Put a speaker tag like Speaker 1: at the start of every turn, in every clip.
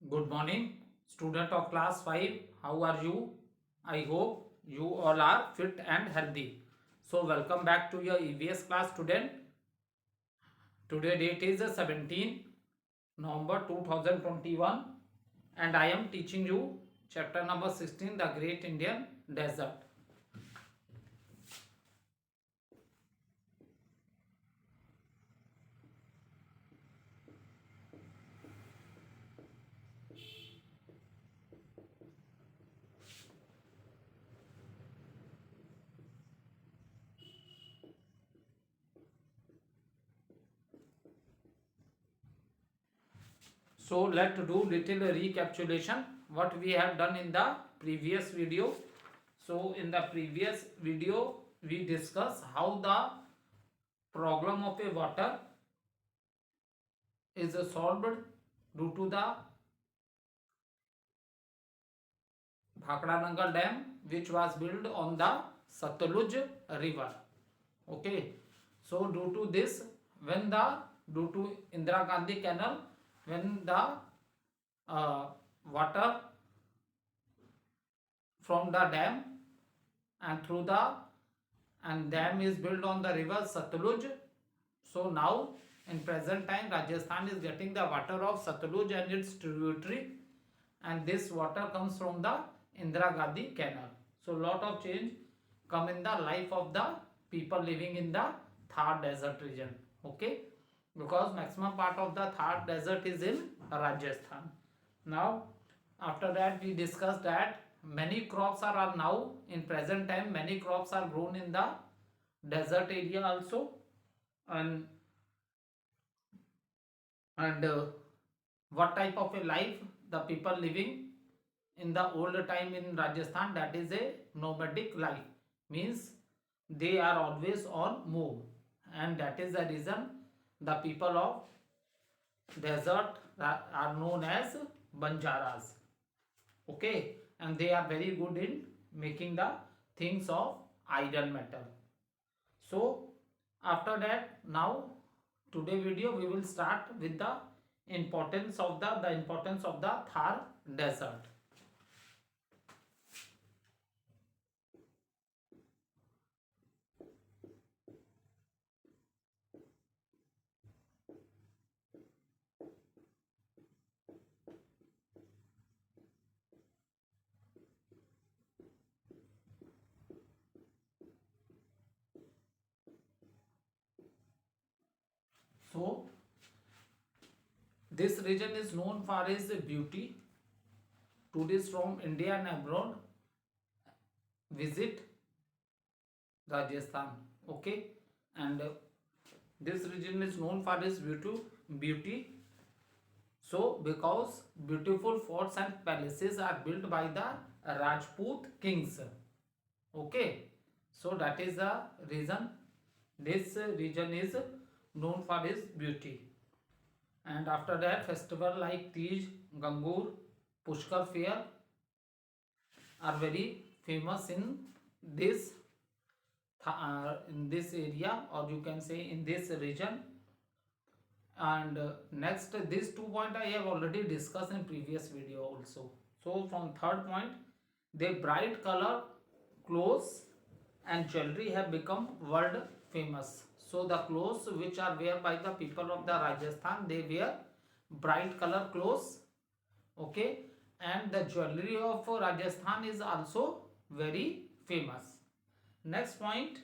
Speaker 1: Good morning, student of class 5. How are you? I hope you all are fit and healthy. So, welcome back to your EVS class, student. Today date is 17 November 2021 and I am teaching you chapter number 16, the Great Indian Desert. So let's do little recapitulation what we have done in the previous video. So in the previous video we discussed how the problem of a water is solved due to the Bhakra Dam which was built on the Satluj river. Okay, so due to this, due to Indira Gandhi canal, when the water from the dam and through the and dam is built on the river Satluj. So now in present time Rajasthan is getting the water of Satluj and its tributary, and this water comes from the Indira Gandhi canal. So lot of change come in the life of the people living in the Thar desert region. Okay, because maximum part of the Thar desert is in Rajasthan. Now after that we discussed that many crops are now in present time, many crops are grown in the desert area also, and and what type of a life the people living in the old time in Rajasthan, that is a nomadic life, means they are always on move, and that is the reason the people of desert are known as Banjaras. Okay, and they are very good in making the things of iron metal. So after that, now today video we will start with the importance of the importance of the Thar desert. So this region is known for its beauty. Tourists from India and abroad visit Rajasthan. Okay, and this region is known for its beauty. So because beautiful forts and palaces are built by the Rajput kings. Okay, so that is the reason this region is known for its beauty. And after that, festival like Tej, Gangur, Pushkar fair are very famous this in this area, or you can say in this region. And next, these 2 points I have already discussed in previous video also. So from third point, the bright color clothes and jewelry have become world famous. So the clothes which are wear by the people of the Rajasthan, they wear bright color clothes. Okay, and the jewelry of Rajasthan is also very famous. Next point,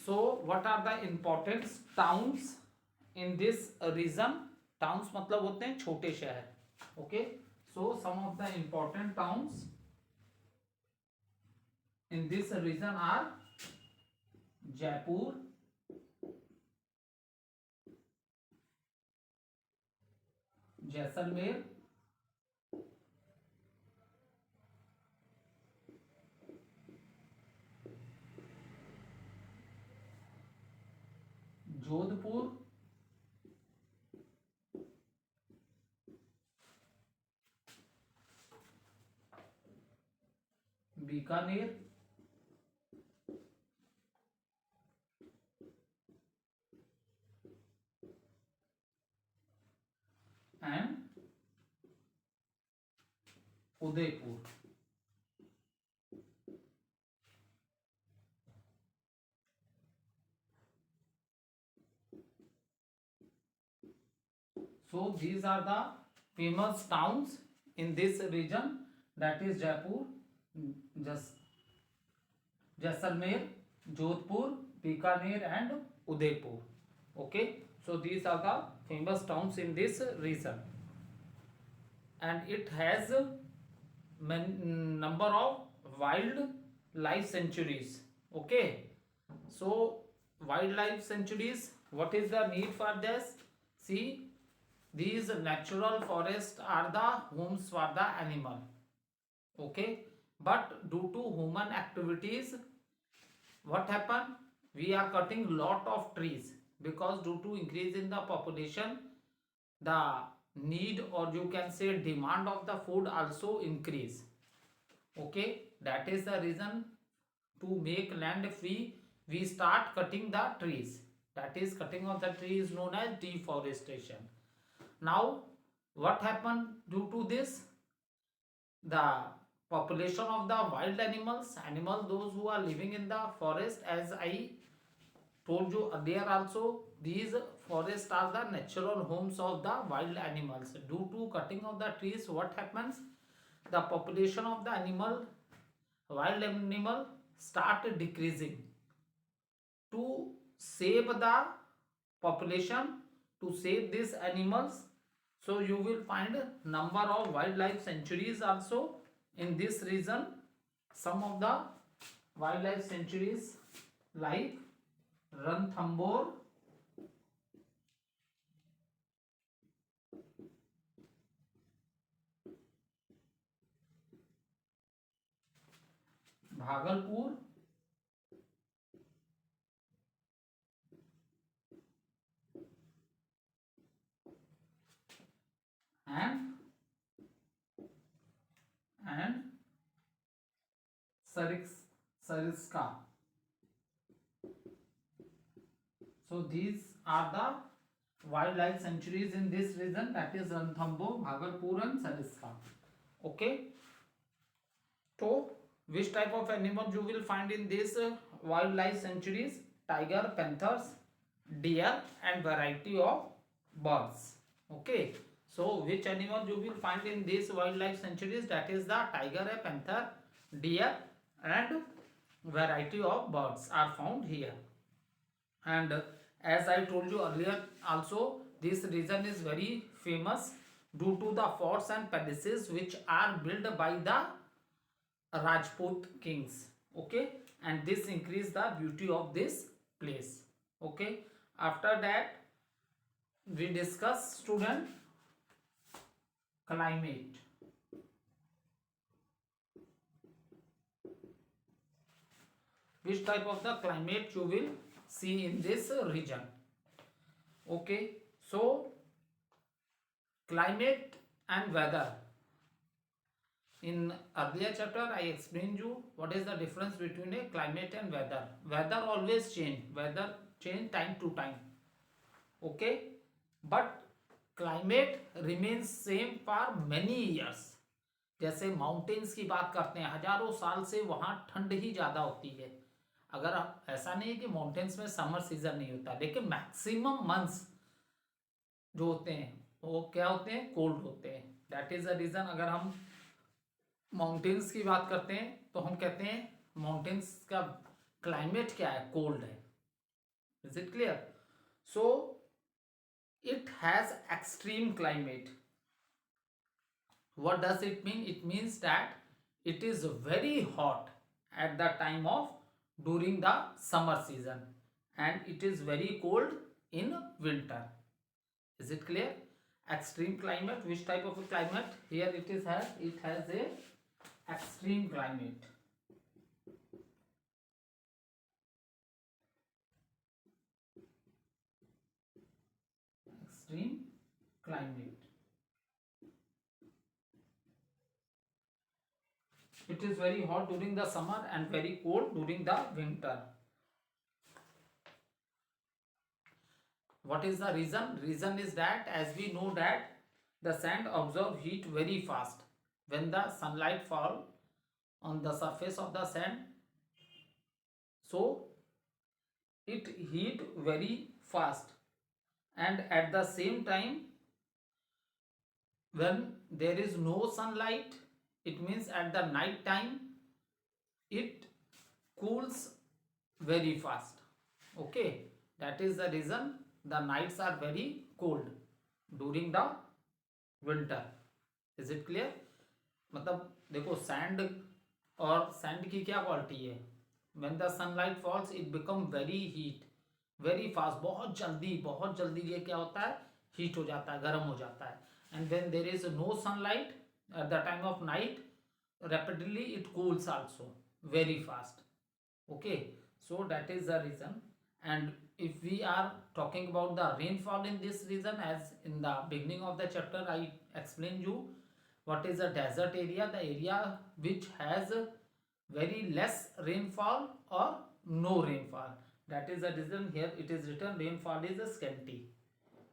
Speaker 1: so what are the important towns in this region? Towns मतलब होते हैं छोटे शहर. Okay, so some of the important towns in this region are Jaipur, Jaisalmer, Jodhpur, Bikaner, and Udaipur. So these are the famous towns in this region, that is Jaipur, Jas Jaisalmer, Jodhpur, Bikaner and Udaipur. Okay, so these are the famous towns in this region, and it has number of wildlife sanctuaries. Okay, so wildlife sanctuaries, what is the need for this? See, these natural forests are the homes for the animal. Okay, but due to human activities, what happened? We are cutting lot of trees, because due to increase in the population, the need, or you can say demand of the food also increase. Okay, that is the reason, to make land free, we start cutting the trees. That is, cutting of the tree is known as deforestation. Now what happened due to this? The population of the wild animals, those who are living in the forest, as I told you earlier also, these forests are the natural homes of the wild animals. Due to cutting of the trees, what happens? The population of the wild animal start decreasing. To save the population, to save these animals, so you will find number of wildlife sanctuaries also in this region. Some of the wildlife sanctuaries, like Ranthambore, Bhagalpur, and and Sariska. So these are the wildlife sanctuaries in this region, that is Ranthambore, Bhagalpur and Sariska. Okay, so which type of animals you will find in these wildlife sanctuaries? Tiger, panthers, deer and variety of birds. Okay, so which animal you will find in these wildlife sanctuaries? That is the tiger, a panther, deer and variety of birds are found here. And as I told you earlier also, this region is very famous due to the forts and palaces which are built by the Rajput kings. Okay, and this increase the beauty of this place. Okay, after that we discuss, student, climate. Which type of the climate you will see in this region? Okay, so climate and weather. In earlier chapter, I explained you what is the difference between a climate and weather. Weather always change. Weather change time to time. Okay, but climate remains same for many years. जैसे mountains की बात करते हैं, हजारों साल से वहाँ ठंड ही ज़्यादा होती है. अगर ऐसा नहीं है कि माउंटेन्स में समर सीजन नहीं होता, लेकिन मैक्सिमम मंथ्स जो होते हैं वो क्या होते हैं? कोल्ड होते हैं. That is the reason. अगर हम माउंटेन्स की बात करते हैं तो हम कहते हैं माउंटेन्स का क्लाइमेट क्या है? कोल्ड है. Is it clear? So it has extreme climate. What does it mean? It means that it is very hot at the time of during the summer season, and it is very cold in winter. Is it clear? Extreme climate. Which type of a climate? Here it has a extreme climate. Extreme climate. It is very hot during the summer and very cold during the winter. What is the reason? Reason is that, as we know that the sand absorb heat very fast, when the sunlight fall on the surface of the sand, so it heat very fast, and at the same time when there is no sunlight, it means at the night time it cools very fast. Okay, that is the reason the nights are very cold during the winter. Is it clear? मतलब देखो sand और sand की क्या quality है, when the sunlight falls it become very heat, very fast, बहुत जल्दी ये क्या होता है, हीट हो जाता है, गर्म हो जाता है. And when there is no sunlight at the time of night, rapidly it cools also very fast. Okay, so that is the reason. And if we are talking about the rainfall in this region, as in the beginning of the chapter I explained you what is a desert area, the area which has very less rainfall or no rainfall. That is the reason here it is written rainfall is scanty.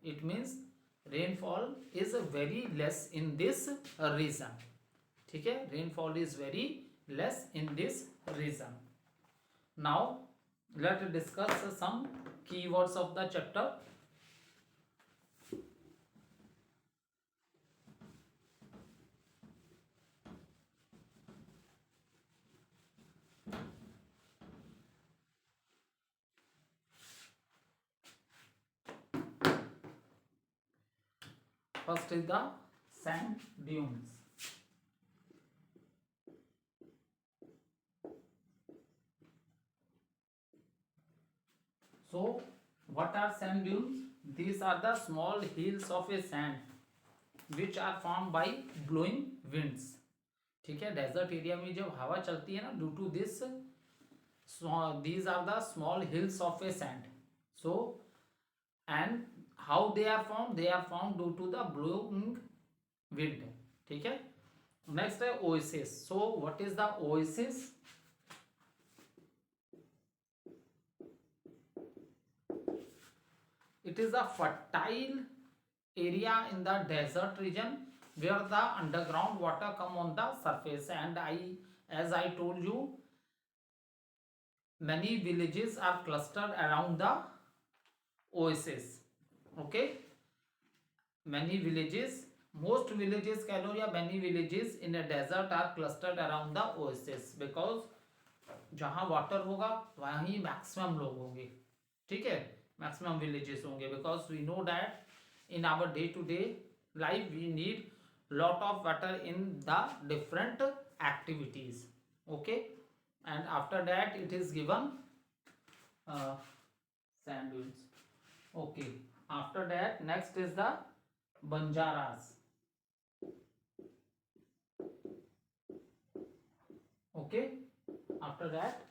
Speaker 1: It means rainfall is very less in this region. ठीक है, rainfall is very less in this region. Now let discuss some keywords of the chapter. First is the sand dunes. So, what are sand dunes? These are the small hills of a sand which are formed by blowing winds. ठीक है, desert area में जब हवा चलती है ना, due to this these are the small hills of a sand. So, and how they are formed? They are formed due to the blowing wind. ठीक है. नेक्स्ट है oasis. So, what is the oasis? It is a fertile area in the desert region where the underground water come on the surface, and as I told you, many villages are clustered around the oasis. Okay, many villages, most villages कह लो या many villages in a desert are clustered around the oasis, because जहाँ water होगा वहीं maximum लोग होंगे. ठीक है, maximum villages होंगे, because we know that in our day to day life we need lot of water in the different activities. Okay, and after that it is given sand dunes. Okay, after that next is the banjaras. Okay, after that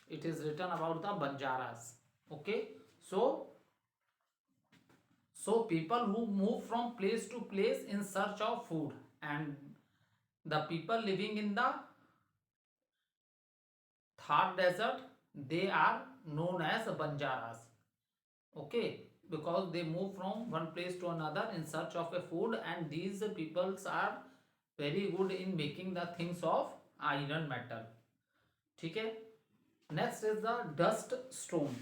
Speaker 1: it is written about the banjaras. Okay, so people who move from place to place in search of food, and the people living in the Thar desert, they are known as banjaras. Okay, because they move from one place to another in search of a food, and these peoples are very good in making the things of iron metal. ठीक है. Next is the dust stone.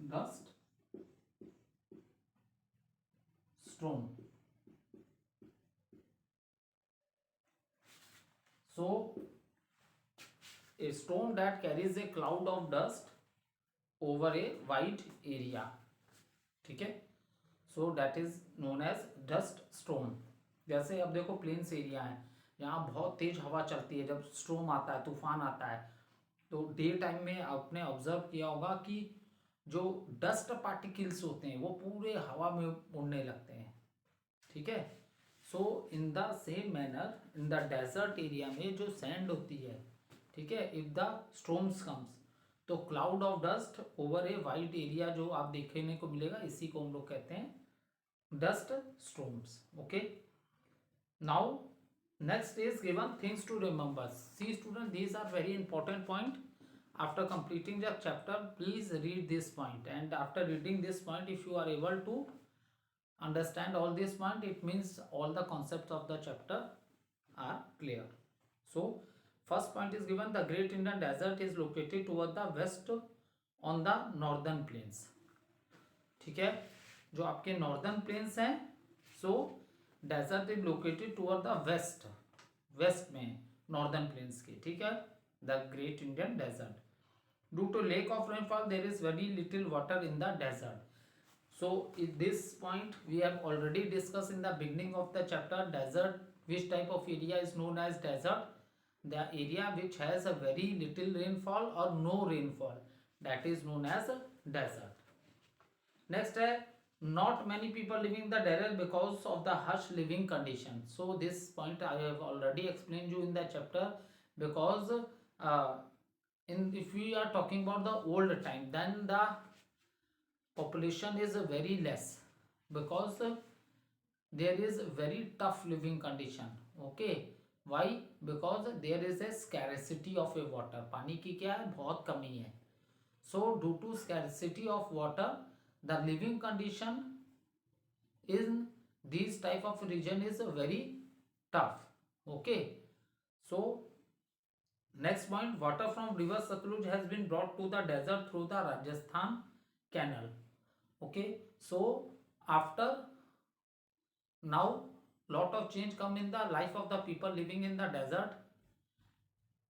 Speaker 1: Dust stone. So, a stone that carries a cloud of dust over a wide area. ठीक है. So that is known as dust storm. जैसे अब देखो plains area है, यहाँ बहुत तेज हवा चलती है, जब स्टॉर्म आता है, तूफान आता है, तो डे टाइम में आपने ऑब्जर्व किया होगा कि जो डस्ट पार्टिकल्स होते हैं वो पूरे हवा में उड़ने लगते हैं. ठीक है. So in the same manner in the desert area में जो सैंड होती है, ठीक है, इफ द स्टॉर्म्स कम्स, तो cloud of dust over a wide area जो आप देखने को मिलेगा, इसी को हम लोग कहते हैं dust storms. Okay, now next is given things to remember. See student, these are very important point. After completing the chapter, please read this point, and after reading this point, if you are able to understand all this point, it means all the concepts of the chapter are clear. So first point is given, the Great Indian Desert is located toward the west on the northern plains. ठीक है, जो आपके northern plains हैं, so desert is located toward the west, west में northern plains के, ठीक है, the great Indian desert. Due to lack of rainfall, there is very little water in the desert. So in this point we have already discussed in the beginning of the chapter. Desert, which type of area is known as desert? The area which has a very little rainfall or no rainfall, that is known as a desert. Next है, not many people living in the desert because of the harsh living condition. So this point I have already explained you in the chapter, because if we are talking about the old time, then the population is very less, because there is very tough living condition. Okay, why? Because there is a scarcity of a water. पानी की क्या है, बहुत कमी है. So due to scarcity of water, the living condition in these type of region is very tough. Okay, so next point, water from river Satluj has been brought to the desert through the Rajasthan canal. Okay, so after now lot of change come in the life of the people living in the desert,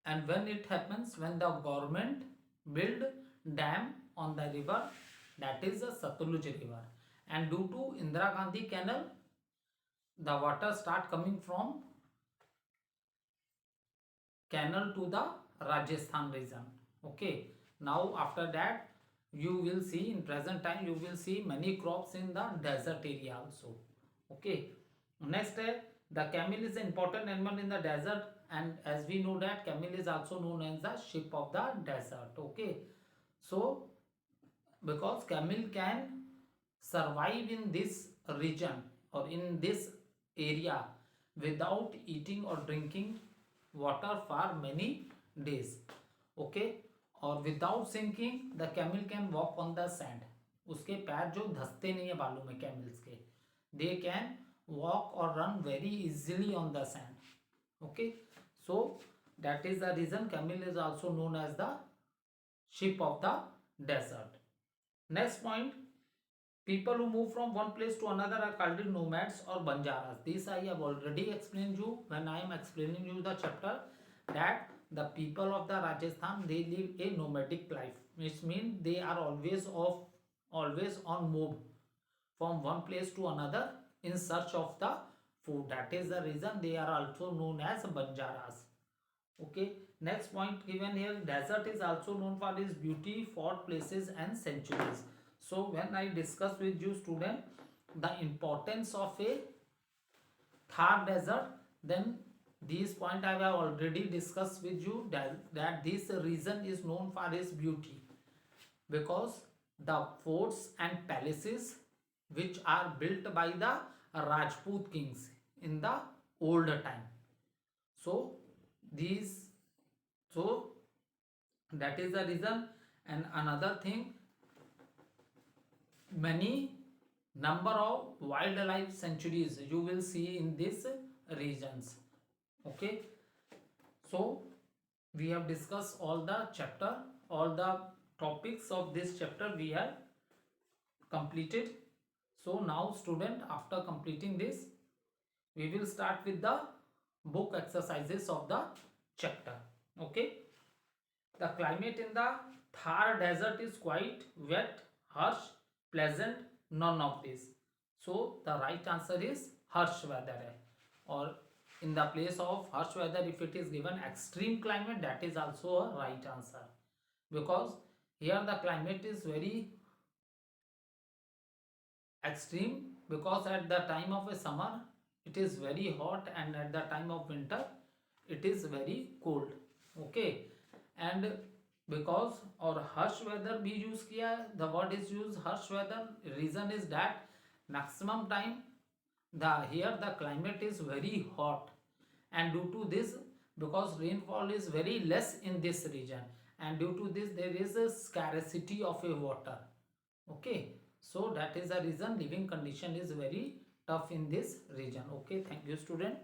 Speaker 1: and when it happens, when the government build dam on the river, that is the Satluj river, and due to Indira Gandhi canal, the water start coming from canal to the Rajasthan region. Okay, now after that you will see, in present time you will see many crops in the desert area also. Okay, next the camel is an important animal in the desert, and as we know that camel is also known as the ship of the desert. Okay, so because camel can survive in this region or in this area without eating or drinking water for many days. Okay, और without sinking the camel can walk on the sand. उसके पैर जो धंसते नहीं है बालू में camels के, they can walk और run very easily on the sand. Okay, so that is the reason camel is also known as the ship of the desert. Next point, people who move from one place to another are called nomads or banjaras. This I have already explained you when I am explaining you the chapter, that the people of the Rajasthan, they live a nomadic life, which means they are always on move from one place to another in search of the food. That is the reason they are also known as banjaras. Okay, next point given here, desert is also known for its beauty, fort places and sanctuaries. So when I discuss with you student the importance of a Thar desert, then this point I have already discussed with you, that this region is known for its beauty, because the forts and palaces which are built by the Rajput kings in the older time. So these, so that is the reason. And another thing, many number of wildlife sanctuaries you will see in these regions. Okay, so we have discussed all the chapter, all the topics of this chapter we have completed. So now student, after completing this, we will start with the book exercises of the chapter. Okay, the climate in the Thar desert is quite wet, harsh, pleasant, none of this. So the right answer is harsh weather hai. Or in the place of harsh weather, if it is given extreme climate, that is also a right answer, because here the climate is very extreme, because at the time of a summer it is very hot, and at the time of winter it is very cold. Okay, and because और harsh weather भी use किया है, the word is used harsh weather, reason is that maximum time here the climate is very hot, and due to this, because rainfall is very less in this region, and due to this there is a scarcity of a water. Okay, So that is the reason living condition is very tough in this region. Okay, thank you student.